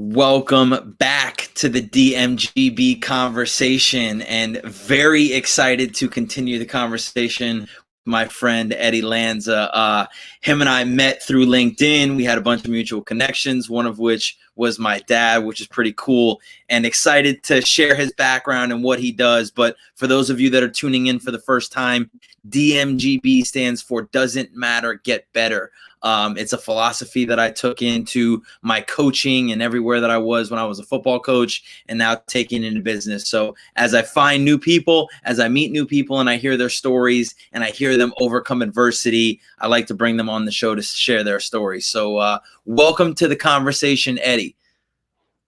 Welcome back to the DMGB conversation, and very excited to continue the conversation with my friend Eddie Lanza. Him and I met through LinkedIn. We had a bunch of mutual connections, one of which was my dad, which is pretty cool, and excited to share his background and what he does. But for those of you that are tuning in for the first time, DMGB stands for Doesn't Matter, Get Better. It's a philosophy that I took into my coaching and everywhere that I was when I was a football coach, and now taking it into business. So as I find new people, as I meet new people and I hear their stories and I hear them overcome adversity, I like to bring them on the show to share their stories. So welcome to the conversation, Eddie.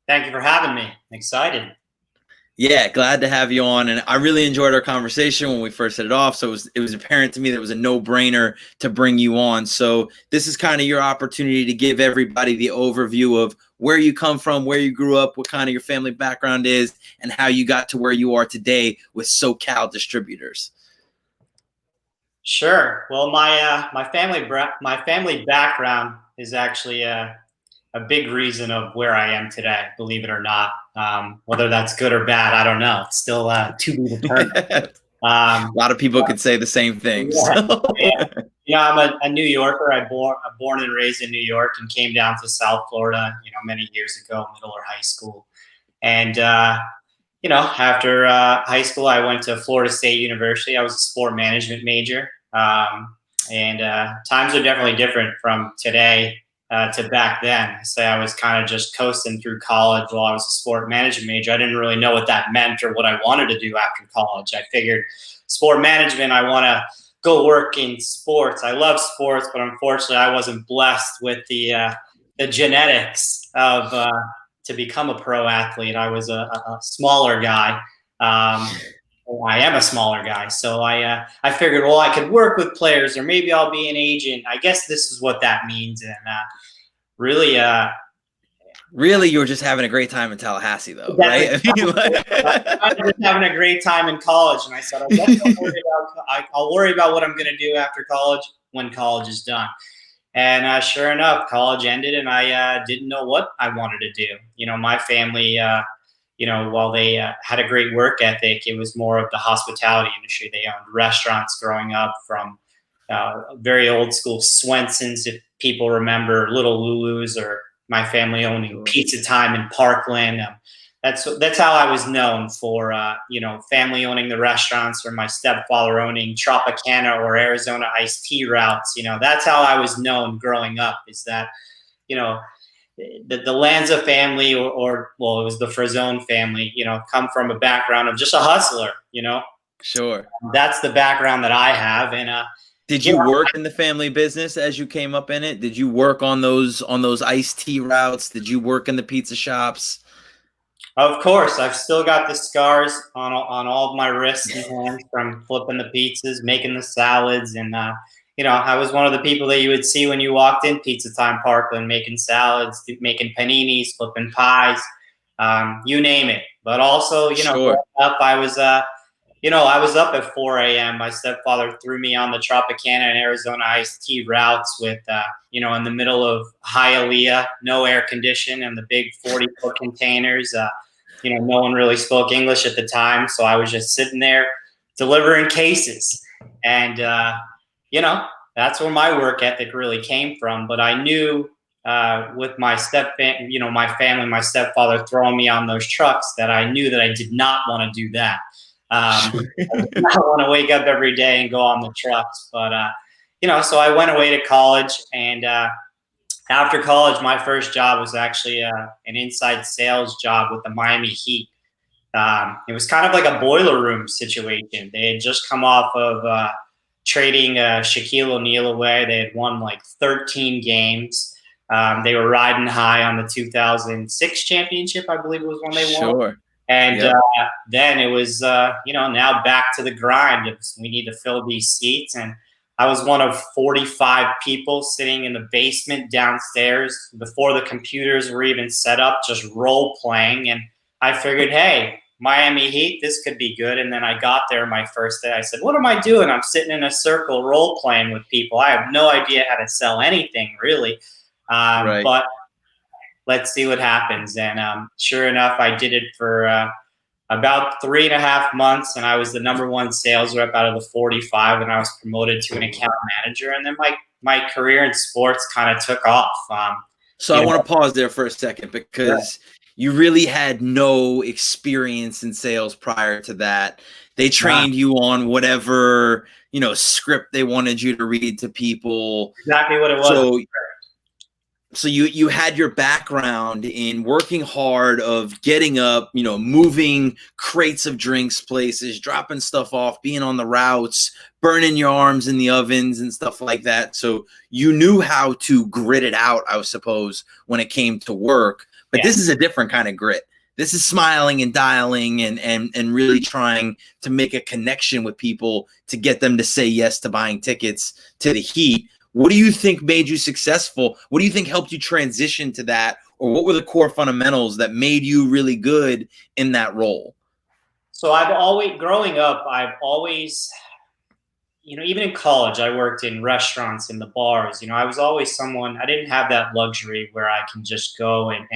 Thank you for having me. I'm excited. Yeah, glad to have you on. And I really enjoyed our conversation when we first hit it off. So it was apparent to me that it was a no-brainer to bring you on. So this is kind of your opportunity to give everybody the overview of where you come from, where you grew up, what kind of your family background is, and how you got to where you are today with SoCal Distributors. Sure. Well, my family background is actually a big reason of where I am today, believe it or not. Whether that's good or bad, I don't know. It's still to be determined. A lot of people could say the same thing. Yeah, So. yeah. I'm a New Yorker. I'm born and raised in New York and came down to South Florida, many years ago, middle or high school. And, after high school, I went to Florida State University. I was a sport management major. And times are definitely different from today to back then. Say I was kind of just coasting through college while I was a sport management major. I didn't really know what that meant or what I wanted to do after college. I figured sport management, I want to go work in sports. I love sports, but unfortunately I wasn't blessed with the genetics of to become a pro athlete. I was a smaller guy. I am a smaller guy. So I figured, well, I could work with players, or maybe I'll be an agent. I guess this is what that means. And really, you were just having a great time in Tallahassee, though, right? I was just having a great time in college, and I said, I'll worry about what I'm going to do after college when college is done. And sure enough, college ended, and I didn't know what I wanted to do. My family, while they had a great work ethic, it was more of the hospitality industry. They owned restaurants growing up, from very old school Swenson's, if people remember, Little Lulu's, or my family owning Pizza Time in Parkland. That's how I was known for, family owning the restaurants, or my stepfather owning Tropicana or Arizona iced tea routes. That's how I was known growing up, is that, the Lanza family, or it was the Frazone family, come from a background of just a hustler, Sure. That's the background that I have. And did you work in the family business as you came up in it? Did you work on those iced tea routes? Did you work in the pizza shops? Of course, I've still got the scars on all of my wrists and hands from flipping the pizzas, making the salads, and I was one of the people that you would see when you walked in Pizza Time Parkland, making salads, making paninis, flipping pies, you name it. But also, Sure. Growing up, I was up at 4 a.m. My stepfather threw me on the Tropicana and Arizona iced tea routes with, in the middle of Hialeah, no air condition, and the big 40-foot containers. No one really spoke English at the time, so I was just sitting there delivering cases. And, that's where my work ethic really came from. But I knew with my my family, my stepfather throwing me on those trucks, that I knew that I did not want to do that. I did not want to wake up every day and go on the trucks. But, so I went away to college. And after college, my first job was actually an inside sales job with the Miami Heat. It was kind of like a boiler room situation. They had just come off of trading Shaquille O'Neal away. They had won like 13 games. They were riding high on the 2006 championship, I believe it was when they won. Sure. And then it was, now back to the grind. We need to fill these seats. And I was one of 45 people sitting in the basement downstairs before the computers were even set up, just role playing. And I figured, hey, Miami Heat, this could be good. And then I got there my first day. I said, what am I doing? I'm sitting in a circle role playing with people. I have no idea how to sell anything, really. Right. But let's see what happens. And sure enough, I did it for about 3.5 months, and I was the #1 sales rep out of the 45, and I was promoted to an account manager. And then my career in sports kind of took off. So I want to pause there for a second, because you really had no experience in sales prior to that. They trained you on whatever, script they wanted you to read to people. Exactly what it was. So you had your background in working hard, of getting up, moving crates of drinks places, dropping stuff off, being on the routes, burning your arms in the ovens and stuff like that. So you knew how to grit it out, I suppose, when it came to work. But this is a different kind of grit. This is smiling and dialing and really trying to make a connection with people to get them to say yes to buying tickets to the Heat. What do you think made you successful? What do you think helped you transition to that? Or what were the core fundamentals that made you really good in that role? So growing up, I've always, even in college, I worked in restaurants, in the bars. I was always someone, I didn't have that luxury where I can just go and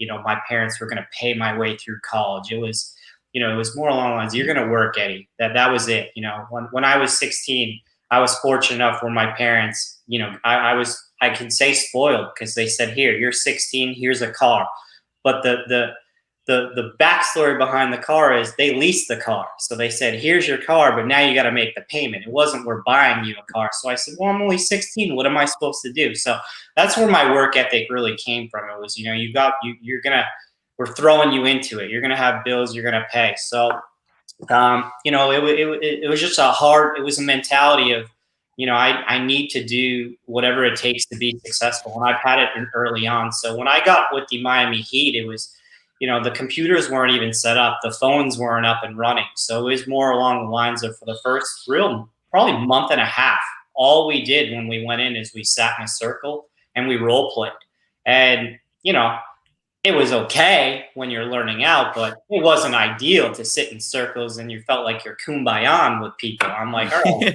my parents were going to pay my way through college. It was, it was more along the lines, you're going to work, Eddie. That was it. When I was 16, I was fortunate enough where my parents, I can say spoiled, because they said, here, you're 16, here's a car. But the backstory behind the car is they leased the car. So they said, here's your car, but now you got to make the payment. It wasn't, we're buying you a car. So I said, well, I'm only 16. What am I supposed to do? So that's where my work ethic really came from. It was, we're throwing you into it. You're going to have bills you're going to pay. So, it was just it was a mentality of, I need to do whatever it takes to be successful. And I've had it early on. So when I got with the Miami Heat, it was, the computers weren't even set up. The phones weren't up and running. So it was more along the lines of, for the first probably month and a half, all we did when we went in is we sat in a circle and we role played. And, it was okay when you're learning out, but it wasn't ideal to sit in circles and you felt like you're kumbayan with people. I'm like, all right,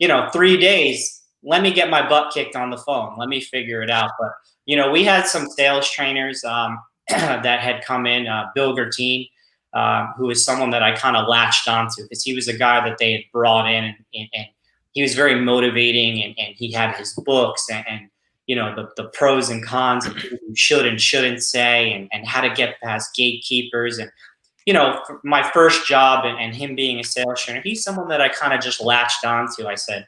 now, 3 days, let me get my butt kicked on the phone. Let me figure it out. But, we had some sales trainers that had come in, Bill Gertine, who is someone that I kind of latched onto, because he was a guy that they had brought in, and he was very motivating, and he had his books and the pros and cons of who you should and shouldn't say, and how to get past gatekeepers. And, for my first job and him being a sales trainer, he's someone that I kind of just latched onto. I said,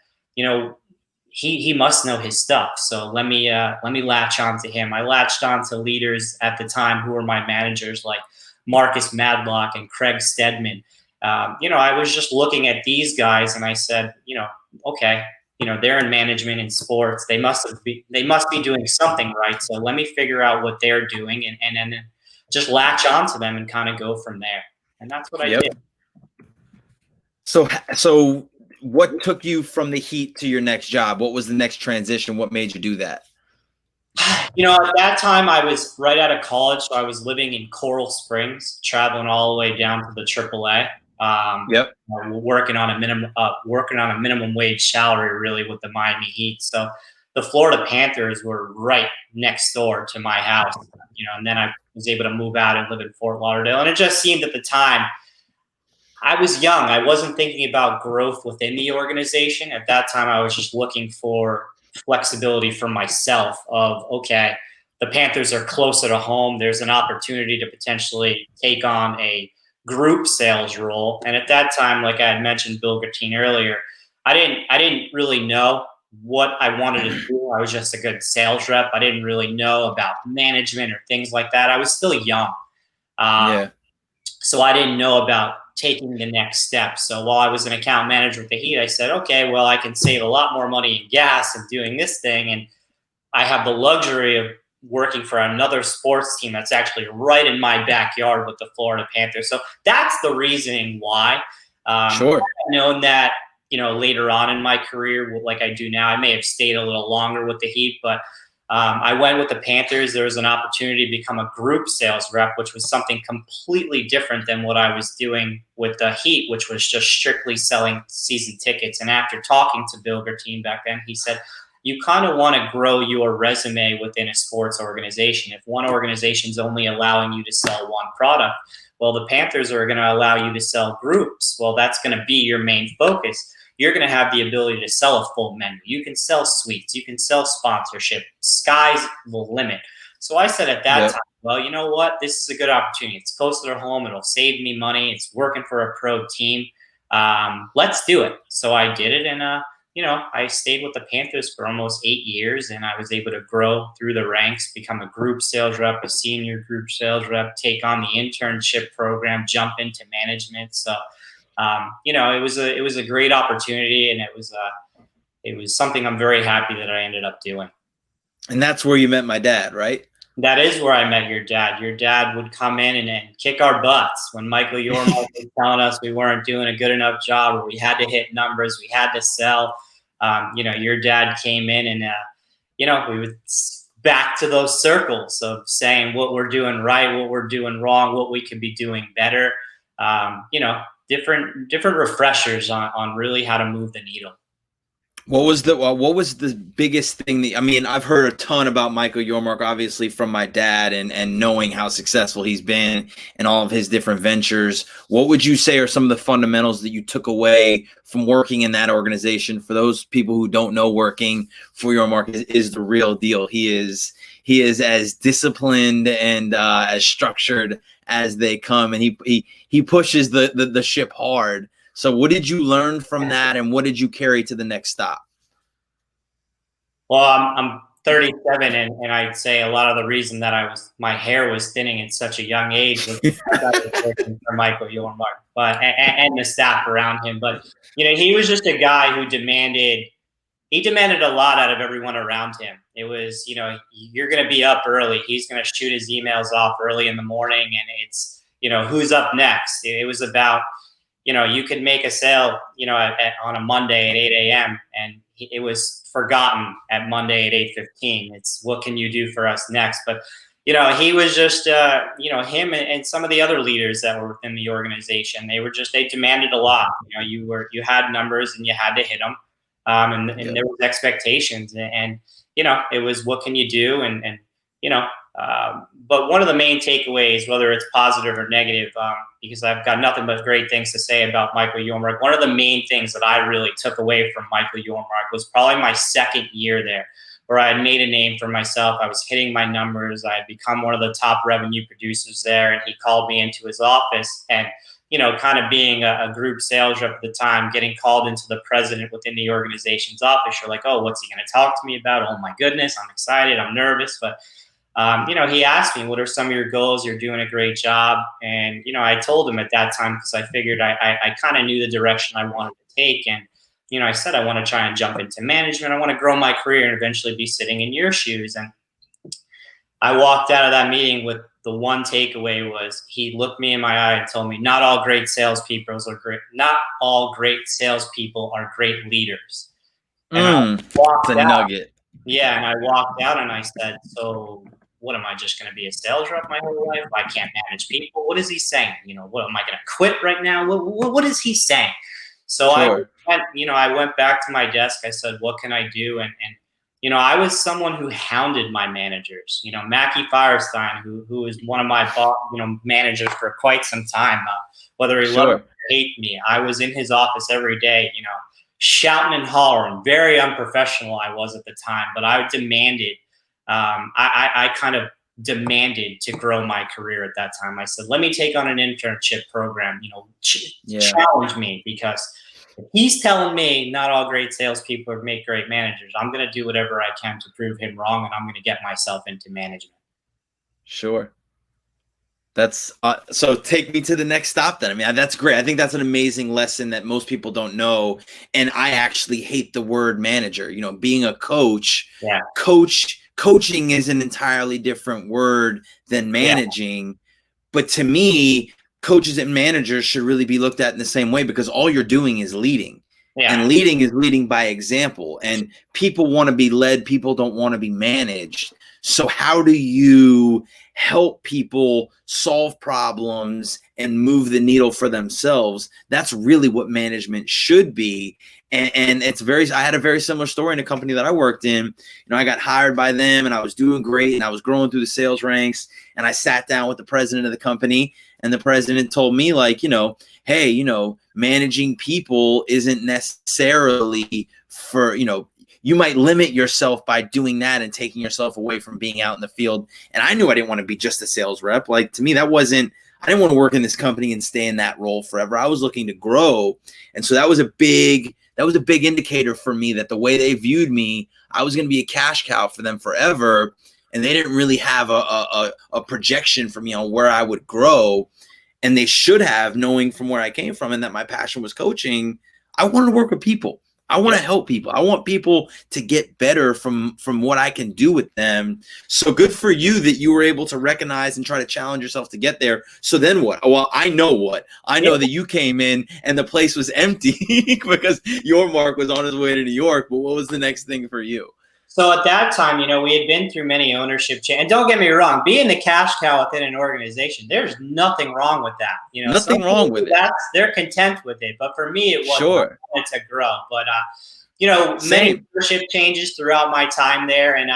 he must know his stuff. So let me latch onto him. I latched onto leaders at the time who were my managers, like Marcus Madlock and Craig Stedman. I was just looking at these guys and I said, okay, they're in management in sports. They must be doing something right. So let me figure out what they're doing and then just latch onto them and kind of go from there. And that's what I did. So what took you from the Heat to your next job? What was the next transition? What made you do that? At that time I was right out of college. So I was living in Coral Springs, traveling all the way down to the AAA. Working on a minimum wage salary, really, with the Miami Heat. So the Florida Panthers were right next door to my house, and then I was able to move out and live in Fort Lauderdale. And it just seemed at the time, I was young. I wasn't thinking about growth within the organization. At that time, I was just looking for flexibility for myself of, okay, the Panthers are closer to home. There's an opportunity to potentially take on a group sales role. And at that time, like I had mentioned Bill Gertine earlier, I didn't really know what I wanted to do. I was just a good sales rep. I didn't really know about management or things like that. I was still young. So I didn't know about taking the next step. So while I was an account manager with the Heat, I said, okay, well, I can save a lot more money in gas and doing this thing. And I have the luxury of working for another sports team that's actually right in my backyard with the Florida Panthers. So that's the reasoning why. Sure. I've known that, later on in my career, like I do now, I may have stayed a little longer with the Heat, but I went with the Panthers. There was an opportunity to become a group sales rep, which was something completely different than what I was doing with the Heat, which was just strictly selling season tickets. And after talking to Bill Gertine back then, he said, you kind of want to grow your resume within a sports organization. If one organization is only allowing you to sell one product, well, the Panthers are going to allow you to sell groups. Well, that's going to be your main focus. You're going to have the ability to sell a full menu. You can sell suites. You can sell sponsorship. Sky's the limit. So I said at that time, well, you know what? This is a good opportunity. It's closer to home. It'll save me money. It's working for a pro team. Let's do it. So I did it. And, I stayed with the Panthers for almost 8 years, and I was able to grow through the ranks, become a group sales rep, a senior group sales rep, take on the internship program, jump into management. So, it was a great opportunity, and it was something I'm very happy that I ended up doing. And that's where you met my dad, right? That is where I met your dad. Your dad would come in and kick our butts when Michael Yormark was telling us we weren't doing a good enough job, or we had to hit numbers, we had to sell. Your dad came in and, we would back to those circles of saying what we're doing right, what we're doing wrong, what we could be doing better. Different refreshers on really how to move the needle. What was the biggest thing that, I mean, I've heard a ton about Michael Yormark, obviously from my dad, and knowing how successful he's been in all of his different ventures. What would you say are some of the fundamentals that you took away from working in that organization? For those people who don't know, working for Yormark is the real deal. He is as disciplined and as structured as they come, and he pushes the ship hard. So what did you learn from that, and what did you carry to the next stop? Well, I'm 37, and I'd say a lot of the reason that my hair was thinning at such a young age was because I was working for Michael Yormark, and the staff around him. But he was just a guy who demanded a lot out of everyone around him. It was, you're going to be up early. He's going to shoot his emails off early in the morning, and it's, who's up next. It was about, you could make a sale, on a Monday at 8 a.m. and it was forgotten at Monday at 8:15. It's what can you do for us next? But, he was just, him and some of the other leaders that were within the organization, they demanded a lot. You had numbers and you had to hit them. And there was expectations, and it was what can you do, but one of the main takeaways, whether it's positive or negative, because I've got nothing but great things to say about Michael Yormark. One of the main things that I really took away from Michael Yormark was probably my second year there, where I had made a name for myself. I was hitting my numbers. I had become one of the top revenue producers there, and he called me into his office, and kind of being a group sales rep at the time, getting called into the president within the organization's office, you're like, oh, what's he going to talk to me about? Oh my goodness, I'm excited, I'm nervous. But, he asked me, what are some of your goals? You're doing a great job. And, I told him at that time, because I figured I kind of knew the direction I wanted to take. And, I said, I want to try and jump into management. I want to grow my career and eventually be sitting in your shoes. And I walked out of that meeting with the one takeaway was he looked me in my eye and told me, not all great salespeople are great. Not all great salespeople are great leaders. And I walked out. Nugget. Yeah, and I walked out and I said, so what, am I just going to be a sales rep my whole life? I can't manage people. What is he saying? What, am I going to quit right now? What is he saying? So sure. I went back to my desk. I said, what can I do? And I was someone who hounded my managers. Mackie Firestein, who is one of my managers for quite some time, whether he loved or hate me, I was in his office every day, shouting and hollering. Very unprofessional I was at the time, but I demanded, I kind of demanded to grow my career at that time. I said, let me take on an internship program, challenge me, because if he's telling me not all great salespeople make great managers, I'm going to do whatever I can to prove him wrong, and I'm going to get myself into management. Sure. That's so take me to the next stop then. I mean, that's great. I think that's an amazing lesson that most people don't know. And I actually hate the word manager. Being a coach, coaching is an entirely different word than managing. Yeah. But to me, coaches and managers should really be looked at in the same way, because all you're doing is leading. Yeah. And leading is leading by example. And people want to be led. People don't want to be managed. So how do you help people solve problems and move the needle for themselves? That's really what management should be. And I had a very similar story in a company that I worked in. I got hired by them and I was doing great and I was growing through the sales ranks, and I sat down with the president of the company, and the president told me, like, hey, managing people isn't necessarily for, you might limit yourself by doing that and taking yourself away from being out in the field. And I knew I didn't want to be just a sales rep. Like, to me, I didn't want to work in this company and stay in that role forever. I was looking to grow. And so that was a big indicator for me that the way they viewed me, I was going to be a cash cow for them forever. And they didn't really have a projection for me on where I would grow. And they should have, knowing from where I came from and that my passion was coaching. I wanted to work with people. I want to help people. I want people to get better from what I can do with them. So good for you that you were able to recognize and try to challenge yourself to get there. So then what? Well, I know that you came in and the place was empty because your Mark was on his way to New York. But what was the next thing for you? So at that time, we had been through many ownership changes. And don't get me wrong, being the cash cow within an organization, there's nothing wrong with that. Nothing wrong with it. They're content with it. But for me, it wasn't. Sure. I wanted to grow. But, many ownership changes throughout my time there. And,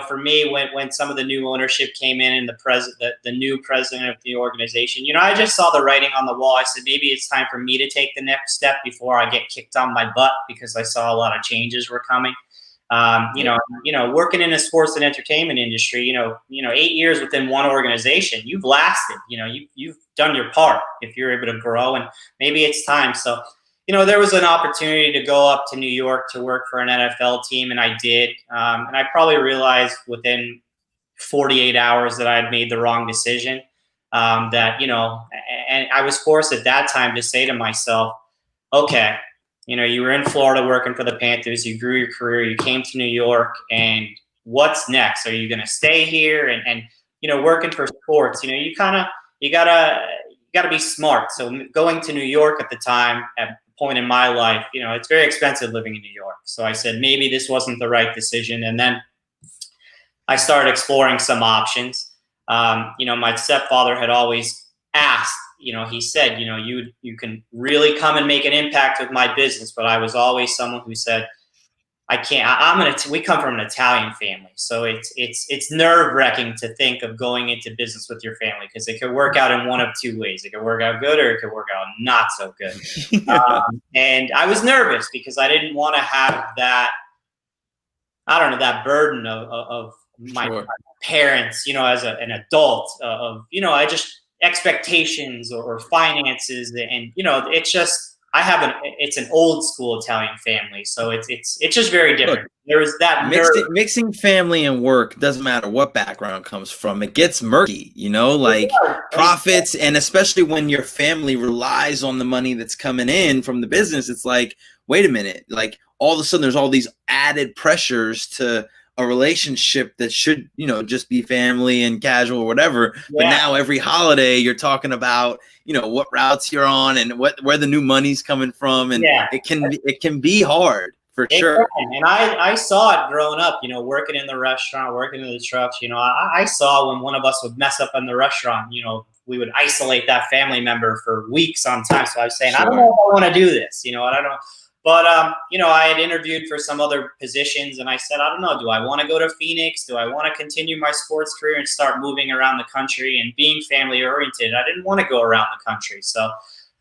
for me, when some of the new ownership came in and the new president of the organization, I just saw the writing on the wall. I said, maybe it's time for me to take the next step before I get kicked on my butt, because I saw a lot of changes were coming. Working in the sports and entertainment industry, 8 years within one organization, you've lasted, you've done your part if you're able to grow, and maybe it's time. So, there was an opportunity to go up to New York to work for an NFL team, and I did. And I probably realized within 48 hours that I had made the wrong decision. And I was forced at that time to say to myself, okay, you were in Florida working for the Panthers, you grew your career, you came to New York, and what's next? Are you going to stay here? And working for sports, you gotta be smart. So going to New York at the time, at a point in my life, it's very expensive living in New York. So I said, maybe this wasn't the right decision. And then I started exploring some options. My stepfather had always asked, he said, you can really come and make an impact with my business. But I was always someone who said, I can't. We come from an Italian family, so it's nerve-wracking to think of going into business with your family, because it could work out in one of two ways. It could work out good, or it could work out not so good. And I was nervous because I didn't want to have that, that burden of my parents, as an adult, I just expectations or finances, and it's just. It's an old school Italian family, so it's just very different. Look, there is that mixing family and work doesn't matter what background comes from. It gets murky, profits, and especially when your family relies on the money that's coming in from the business. It's like, wait a minute, like all of a sudden there's all these added pressures to a relationship that should, just be family and casual or whatever. Yeah. But now every holiday you're talking about, what routes you're on and where the new money's coming from. And it can be hard for sure. And I saw it growing up, working in the restaurant, working in the trucks, I saw when one of us would mess up in the restaurant, we would isolate that family member for weeks on time. So I was saying, sure. I don't know if I want to do this, I don't know. But, I had interviewed for some other positions, and I said, I don't know, do I want to go to Phoenix? Do I want to continue my sports career and start moving around the country and being family oriented? I didn't want to go around the country. So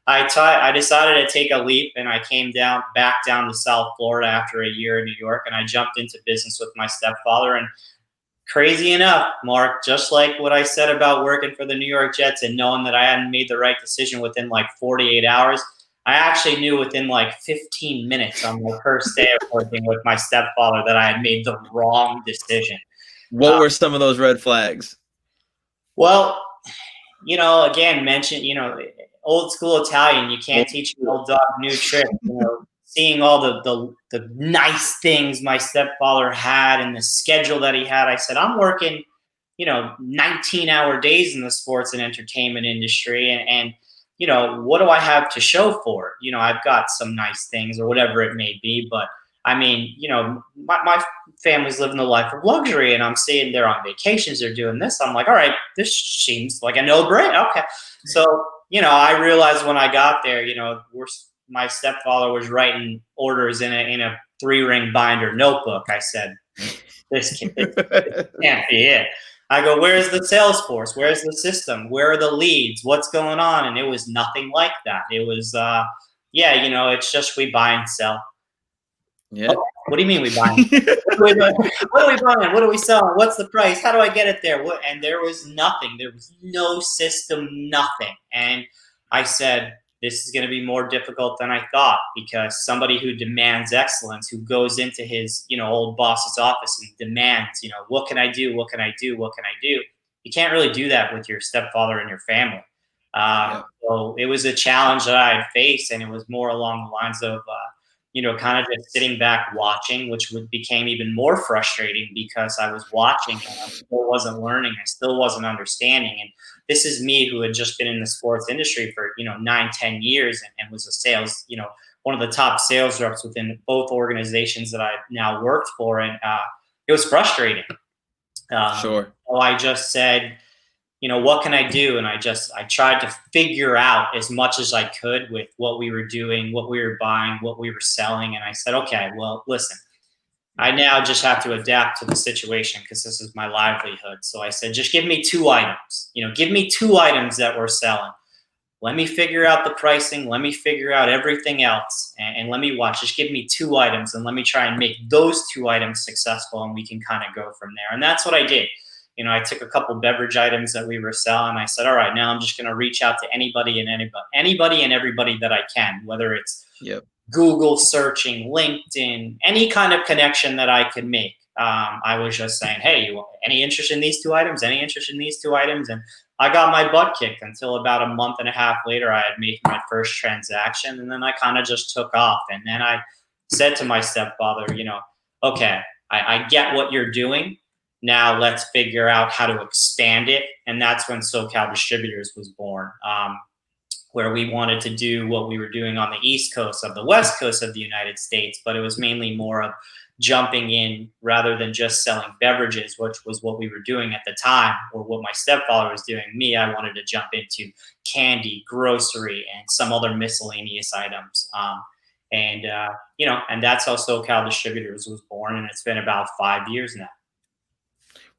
I decided to take a leap, and I came back down to South Florida after a year in New York, and I jumped into business with my stepfather. And crazy enough, Mark, just like what I said about working for the New York Jets and knowing that I hadn't made the right decision within like 48 hours, I actually knew within like 15 minutes on my first day of working with my stepfather that I had made the wrong decision. What were some of those red flags? Well, again, old school Italian, you can't teach an old dog new tricks. Seeing all the nice things my stepfather had and the schedule that he had, I said, I'm working, 19-hour days in the sports and entertainment industry, and what do I have to show for it? I've got some nice things or whatever it may be, but I mean, my family's living the life of luxury, and I'm seeing they're on vacations, they're doing this. I'm like, all right, this seems like a no-brainer. Okay. So, I realized when I got there, my stepfather was writing orders in a 3-ring binder notebook. I said, this can't be it. I go, where's the sales force? Where's the system? Where are the leads? What's going on? And it was nothing like that. It was, it's just we buy and sell. Yeah. Oh, what do you mean we buy? What are we buying? What are we selling? What's the price? How do I get it there? And there was nothing. There was no system, nothing. And I said, this is going to be more difficult than I thought, because somebody who demands excellence, who goes into his, old boss's office and demands, what can I do? What can I do? What can I do? You can't really do that with your stepfather and your family. So it was a challenge that I had faced, and it was more along the lines of, kind of just sitting back watching, which became even more frustrating because I was watching and I still wasn't learning. I still wasn't understanding. And this is me, who had just been in the sports industry for, 9-10 years, and was a sales, one of the top sales reps within both organizations that I've now worked for. And it was frustrating. Sure. So I just said, what can I do? And I tried to figure out as much as I could with what we were doing, what we were buying, what we were selling. And I said, okay, well, listen, I now just have to adapt to the situation because this is my livelihood. So I said, just give me 2 items, give me 2 items that we're selling. Let me figure out the pricing. Let me figure out everything else. And let me watch. Just give me 2 items and let me try and make those 2 items successful, and we can kind of go from there. And that's what I did. I took a couple beverage items that we were selling. I said, all right, now I'm just going to reach out to anybody and everybody that I can, whether it's Google searching, LinkedIn, any kind of connection that I could make. I was just saying, hey, any interest in these 2 items? Any interest in these 2 items? And I got my butt kicked until about a month and a half later, I had made my first transaction. And then I kind of just took off. And then I said to my stepfather, okay, I get what you're doing. Now let's figure out how to expand it. And that's when SoCal Distributors was born, where we wanted to do what we were doing on the East Coast of the West Coast of the United States, but it was mainly more of jumping in rather than just selling beverages, which was what we were doing at the time, or what my stepfather was doing. I wanted to jump into candy, grocery, and some other miscellaneous items. And that's how SoCal Distributors was born. And it's been about 5 years now.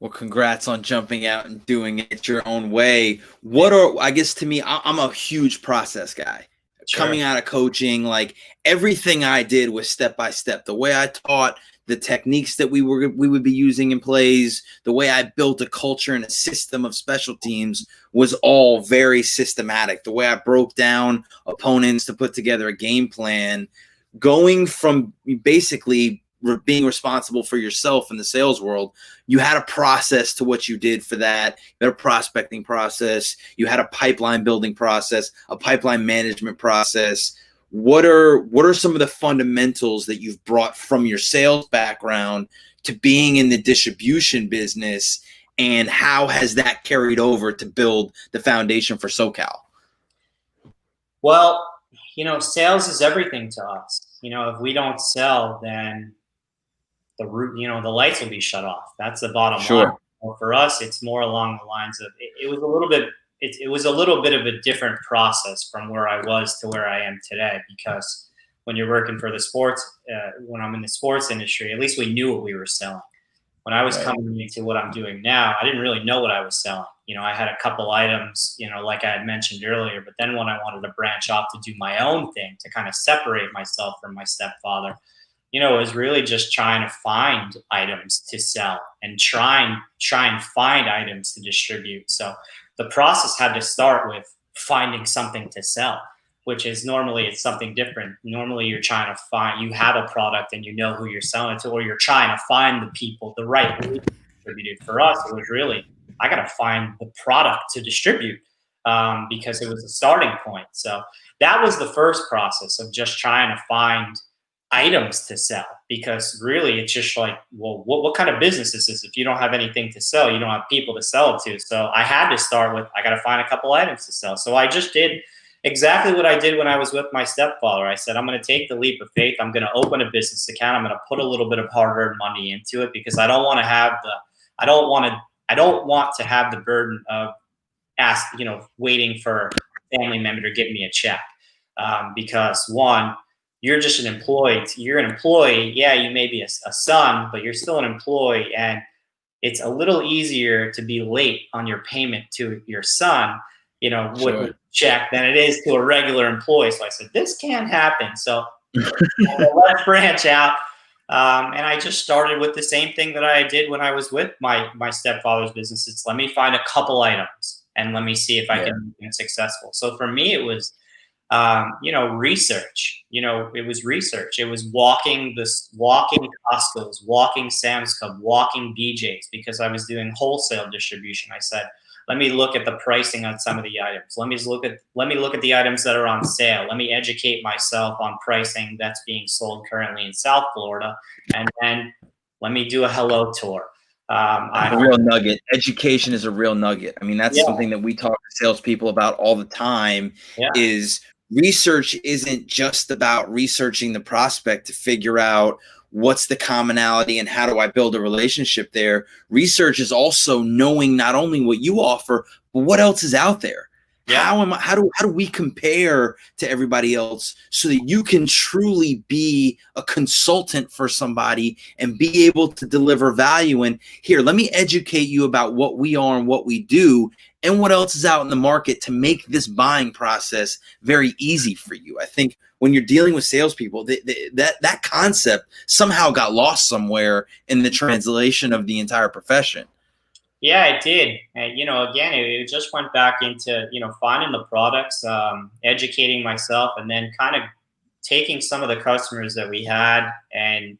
Well, congrats on jumping out and doing it your own way. I guess to me, I'm a huge process guy. Sure. Coming out of coaching, like everything I did was step by step. The way I taught, the techniques that we would be using in plays, the way I built a culture and a system of special teams was all very systematic. The way I broke down opponents to put together a game plan, going from basically being responsible for yourself in the sales world, you had a process to what you did for that. You had a prospecting process. You had a pipeline building process, a pipeline management process. What are some of the fundamentals that you've brought from your sales background to being in the distribution business, and how has that carried over to build the foundation for SoCal? Well, sales is everything to us. If we don't sell, then the lights will be shut off. That's the bottom line. Well, for us, it's more along the lines of it was a little bit. It was a little bit of a different process from where I was to where I am today, because when you're working for the sports, when I'm in the sports industry, at least we knew what we were selling. When I was coming into what I'm doing now, I didn't really know what I was selling. I had a couple items, like I had mentioned earlier, but then when I wanted to branch off to do my own thing, to kind of separate myself from my stepfather, it was really just trying to find items to sell and try and find items to distribute. So the process had to start with finding something to sell, which is normally it's something different. Normally you're trying to find, you have a product and you know who you're selling it to, or you're trying to find the people, the right people to distribute it. For us, it was really, I got to find the product to distribute, because it was a starting point. So that was the first process of just trying to find items to sell, because really it's just like, well, what kind of business is this? If you don't have anything to sell, you don't have people to sell it to. So I had to start with, I got to find a couple items to sell. So I just did, exactly what I did when I was with my stepfather. I said, I'm going to take the leap of faith. I'm going to open a business account. I'm going to put a little bit of hard-earned money into it because I don't want to have I don't want to have the burden of waiting for a family member to give me a check. Because one, you're just an employee. You're an employee. Yeah, you may be a son, but you're still an employee. And it's a little easier to be late on your payment to your son, with Sure. a check than it is to a regular employee. So I said, this can't happen. So let's branch out. And I just started with the same thing that I did when I was with my stepfather's business. It's let me find a couple items and let me see if I can be successful. So for me, it was, research. It was research. It was walking Costco's, walking Sam's Club, walking BJ's, because I was doing wholesale distribution. I said, let me look at the pricing on some of the items. Let me look at the items that are on sale. Let me educate myself on pricing that's being sold currently in South Florida, and then let me do a hello tour. A real nugget. Education is a real nugget. I mean, that's something that we talk to salespeople about all the time. Is research isn't just about researching the prospect to figure out what's the commonality and how do I build a relationship there. Research is also knowing not only what you offer, but what else is out there. How do we compare to everybody else so that you can truly be a consultant for somebody and be able to deliver value? And here, let me educate you about what we are and what we do and what else is out in the market to make this buying process very easy for you. I think when you're dealing with salespeople, that concept somehow got lost somewhere in the translation of the entire profession. Yeah, it did. And, again, it just went back into, finding the products, educating myself, and then kind of taking some of the customers that we had, and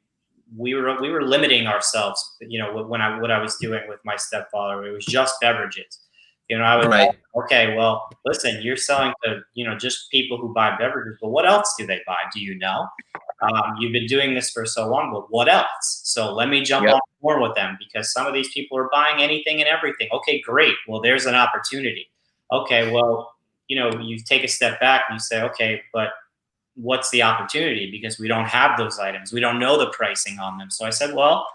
we were limiting ourselves, what I was doing with my stepfather. It was just beverages. I was like, okay, well, listen, you're selling to, just people who buy beverages, but what else do they buy? Do you know? You've been doing this for so long, but what else? So let me jump on board with them, because some of these people are buying anything and everything. Okay, great. Well, there's an opportunity. Okay, well, you take a step back and you say, okay, but what's the opportunity? Because we don't have those items. We don't know the pricing on them. So I said, well,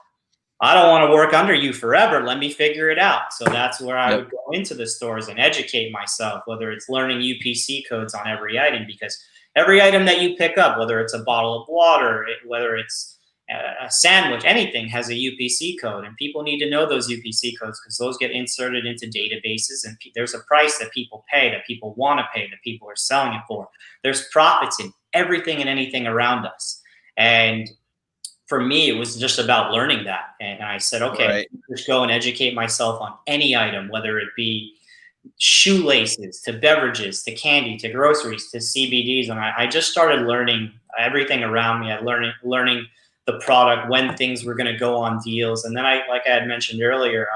I don't want to work under you forever. Let me figure it out. So that's where I would go into the stores and educate myself, whether it's learning UPC codes on every item, because every item that you pick up, whether it's a bottle of water, whether it's a sandwich, anything has a UPC code, and people need to know those UPC codes because those get inserted into databases, and there's a price that people pay, that people want to pay, that people are selling it for. There's profits in everything and anything around us. And for me, it was just about learning that. And I said, okay, just go and educate myself on any item, whether it be shoelaces to beverages to candy to groceries to CBDs. And I just started learning everything around me. I learning the product, when things were going to go on deals. And then like I had mentioned earlier,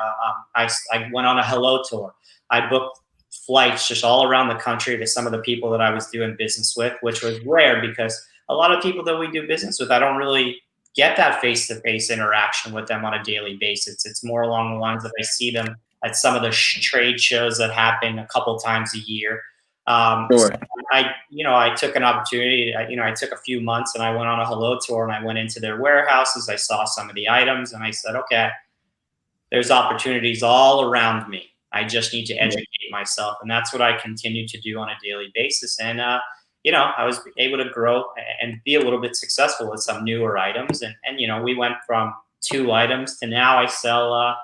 I went on a hello tour. I booked flights just all around the country to some of the people that I was doing business with, which was rare because a lot of people that we do business with, I don't really get that face-to-face interaction with them on a daily basis. It's more along the lines of I see them at some of the trade shows that happen a couple times a year. So I took an opportunity. I took a few months and I went on a hello tour, and I went into their warehouses. I saw some of the items, and I said, okay, there's opportunities all around me. I just need to educate myself, and that's what I continue to do on a daily basis. And I was able to grow and be a little bit successful with some newer items, and we went from 2 items to now I sell.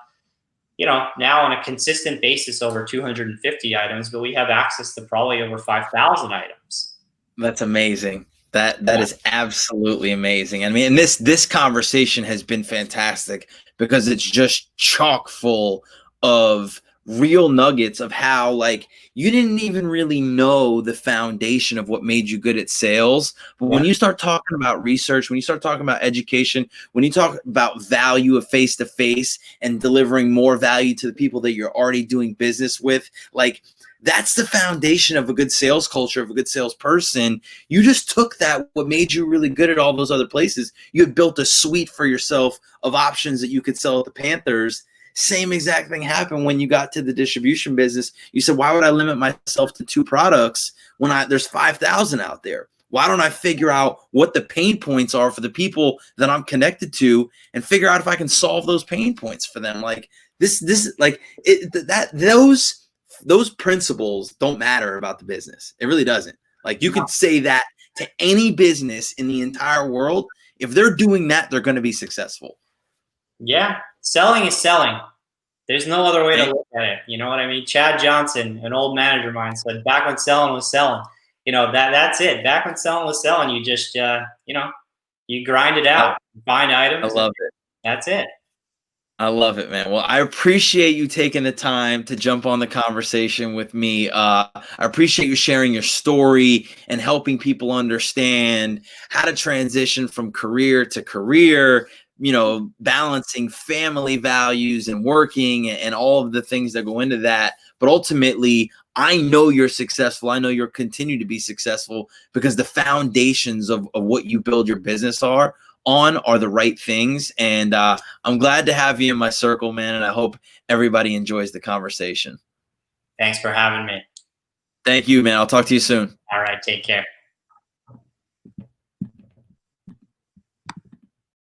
Now on a consistent basis over 250 items, but we have access to probably over 5,000 items. That's amazing. That is absolutely amazing. I mean, and this conversation has been fantastic because it's just chock full of real nuggets of how, like, you didn't even really know the foundation of what made you good at sales. But when you start talking about research, when you start talking about education, when you talk about value of face-to-face and delivering more value to the people that you're already doing business with, like, that's the foundation of a good sales culture, of a good salesperson. You just took that, what made you really good at all those other places. You had built a suite for yourself of options that you could sell at the Panthers. Same exact thing happened when you got to the distribution business. You said, why would I limit myself to 2 products when there's 5,000 out there? Why don't I figure out what the pain points are for the people that I'm connected to and figure out if I can solve those pain points for them? Like those principles don't matter about the business. It really doesn't. Like you could say that to any business in the entire world. If they're doing that, they're going to be successful. Yeah. Selling is selling. There's no other way to look at it. You know what I mean? Chad Johnson, an old manager of mine, said back when selling was selling. You know, that's it. Back when selling was selling, you just, you know, you grind it out, find items. I love it. That's it. I love it, man. Well, I appreciate you taking the time to jump on the conversation with me. I appreciate you sharing your story and helping people understand how to transition from career to career, you know, balancing family values and working and all of the things that go into that. But ultimately, I know you're successful. I know you'll continue to be successful because the foundations of what you build your business are the right things. And I'm glad to have you in my circle, man. And I hope everybody enjoys the conversation. Thanks for having me. Thank you, man. I'll talk to you soon. All right. Take care.